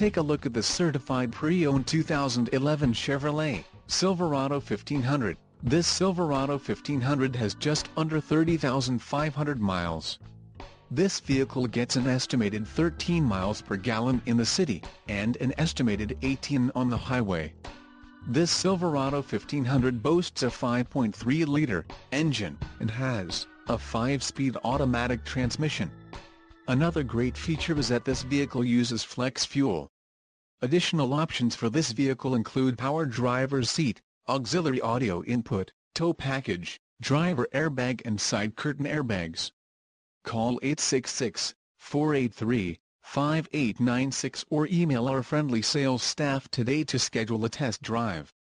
take a look at the certified pre-owned 2011 Chevrolet Silverado 1500. This Silverado 1500 has just under 30,500 miles. This vehicle gets an estimated 13 miles per gallon in the city, and an estimated 18 on the highway. This Silverado 1500 boasts a 5.3-liter engine, and has a 5-speed automatic transmission. Another great feature is that this vehicle uses flex fuel. Additional options for this vehicle include power driver's seat, auxiliary audio input, tow package, driver airbag and side curtain airbags. Call 866-483-5896 or email our friendly sales staff today to schedule a test drive.